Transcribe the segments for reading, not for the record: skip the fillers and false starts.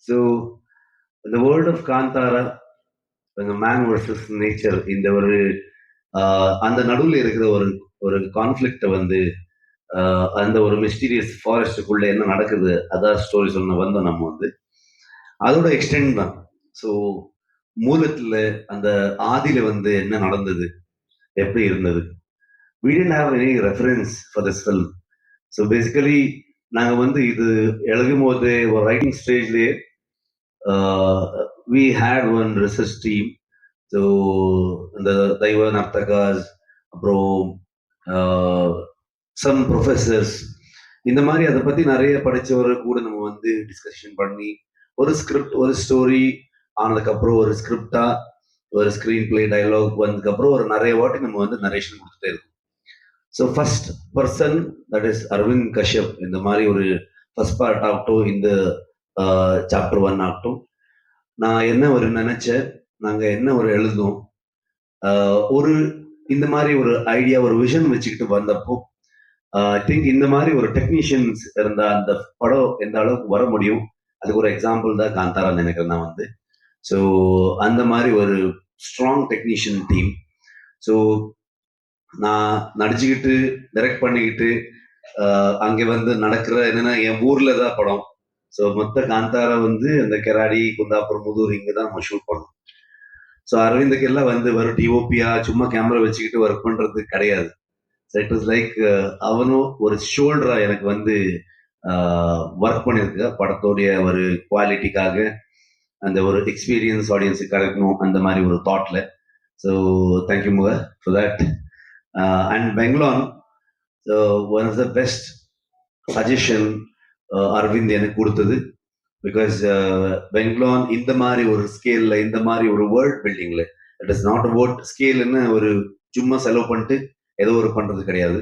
So இந்த world of Kantara, இந்த man versus nature, இந்த ஒரு அந்த நடுவில் இருக்கிற ஒரு ஒரு கான்ஃபிளிக்ட வந்து அந்த ஒரு மிஸ்டீரியஸ் ஃபாரஸ்டுக்குள்ள என்ன நடக்குது, அதான் ஸ்டோரி சொன்ன வந்தோம் நம்ம வந்து. அதோட எக்ஸ்டெண்ட் தான். ஸோ மூலத்துல அந்த ஆதியில வந்து என்ன நடந்தது, எப்படி இருந்தது. We didn't have any reference for this film. So basically நாங்க வந்து இது எழுதும் போது ஒரு ரைட்டிங் ஸ்டேஜ்லயே we had one research team. So இந்த தெய்வ நர்த்தகாஸ், அப்புறம் சம் ப்ரொஃபஸர்ஸ், இந்த மாதிரி அதை பத்தி நிறைய படிச்சவரை கூட நம்ம வந்து டிஸ்கஷன் பண்ணி ஒரு ஸ்கிரிப்ட், ஒரு ஸ்டோரி ஆனதுக்கப்புறம் ஒரு ஸ்கிரிப்டா ஒரு ஸ்கிரீன் பிளே டைலாக் வந்ததுக்கப்புறம் ஒரு நிறைய வாட்டி நம்ம வந்து நரேஷன் கொடுத்துட்டே இருக்கோம். So first person that is Aravind Kashyap. இந்த மாதிரி ஒரு ஃபர்ஸ்ட் பார்ட் ஆகட்டும், இந்த சாப்டர் 1 ஆகட்டும், நான் என்ன ஒரு நினைச்சேன், நாங்கள் என்ன ஒரு எழுதும், ஒரு இந்த மாதிரி ஒரு ஐடியா, ஒரு விஷன் வச்சுக்கிட்டு வந்தப்போ ஐ திங்க் இந்த மாதிரி ஒரு டெக்னீஷியன்ஸ் இருந்தா அந்த படம் எந்த அளவுக்கு வர முடியும், அதுக்கு ஒரு எக்ஸாம்பிள் தான் காந்தாரா நினைக்கிறேன் நான் வந்து. ஸோ அந்த மாதிரி ஒரு ஸ்ட்ராங் டெக்னீஷியன் டீம். ஸோ நான் நடிச்சுக்கிட்டு டைரக்ட் பண்ணிக்கிட்டு அங்கே வந்து நடக்கிற என்னன்னா என் ஊர்ல தான் படம். ஸோ மொத்த காந்தாரா வந்து அந்த கெராடி, குந்தாபுரம், முதூர் இங்கே தான் நம்ம ஷூட் பண்ணோம். ஸோ அரவிந்துக்கு எல்லாம் வந்து வரும் டிஓபியா சும்மா கேமரா வச்சுக்கிட்டு ஒர்க் பண்றது கிடையாது. ஸோ இட் வாஸ் லைக் அவனும் ஒரு ஷோல்டரா எனக்கு வந்து ஒர்க் பண்ணியிருக்க படத்தோடைய ஒரு குவாலிட்டிக்காக, அந்த ஒரு எக்ஸ்பீரியன்ஸ் ஆடியன்ஸுக்கு கிடைக்கணும், அந்த மாதிரி ஒரு தாட்ல. So thank you much for that. And Bangalore one of the best suggestion Aravind எனக்கு கொடுத்தது. பிகாஸ் பெங்களூர் இந்த மாதிரி ஒரு ஸ்கேல்ல, இந்த மாதிரி ஒரு வேர்ல்ட் பில்டிங்ல, இட் இஸ் நாட் அபவுட் ஸ்கேல்னு ஒரு சும்மா செலவு பண்ணிட்டு ஏதோ ஒரு பண்றது கிடையாது.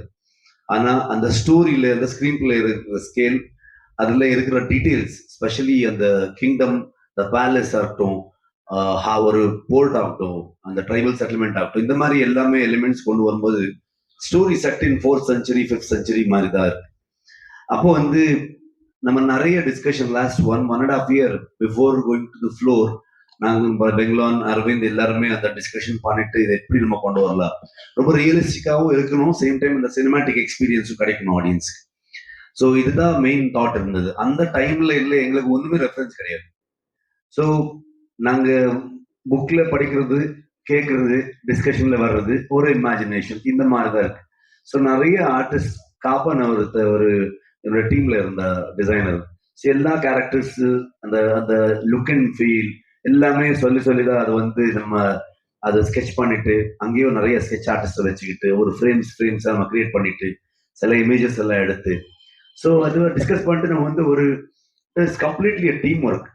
ஆனா அந்த ஸ்டோரியில, அந்த ஸ்கிரீன் பிளே இருக்கிற ஸ்கேல், அதுல இருக்கிற டீடைல்ஸ், ஸ்பெஷலி அந்த கிங்டம், த பேலஸ் ஆகட்டும், ஒரு போர்ட் ஆகட்டும், அந்த ட்ரைபல் செட்டில்மெண்ட் ஆகட்டும், இந்த மாதிரி எல்லாமே எலிமெண்ட்ஸ் கொண்டு வரும்போது ஸ்டோரி செட் இன் 4th century 5th century மாதிரி தான் இருக்கு. அப்போ வந்து நம்ம நிறைய discussion last 1.5 year before going to the floor, நாங்கள் பெங்களூர், அரவிந்த் எல்லாருமே அந்த டிஸ்கஷன் பண்ணிட்டு இதை எப்படி நம்ம கொண்டு வரலாம், ரொம்ப ரியலிஸ்டிக்காகவும் இருக்கணும், சேம் டைம் இந்த சினிமாட்டிக் எக்ஸ்பீரியன்ஸும் கிடைக்கணும் ஆடியன்ஸ்க்கு. ஸோ இதுதான் மெயின் தாட் இருந்தது. அந்த டைம்ல இல்லை எங்களுக்கு ஒண்ணுமே ரெஃபரன்ஸ் கிடையாது. ஸோ நாங்க புக்ல படிக்கிறது, கேட்கறது, டிஸ்கஷன்ல வர்றது, ஒரு இமேஜினேஷன், இந்த மாதிரி தான் இருக்கு. ஸோ நிறைய ஆர்டிஸ்ட், காப்பன் ஒரு என்னோட டீம்ல இருந்த டிசைனர், எல்லா கேரக்டர்ஸ், அந்த அந்த லுக் அண்ட் ஃபீல் எல்லாமே சொல்லி சொல்லிதான் அதை வந்து நம்ம அதை ஸ்கெச் பண்ணிட்டு, அங்கேயும் நிறைய ஸ்கெச் ஆர்டிஸ்ட் வச்சுக்கிட்டு ஒரு ஃப்ரேம்ஸ் நம்ம கிரியேட் பண்ணிட்டு சில இமேஜஸ் எல்லாம் எடுத்து, ஸோ அது டிஸ்கஸ் பண்ணிட்டு நம்ம வந்து ஒரு இட்ஸ் கம்ப்ளீட்லி டீம் ஒர்க்.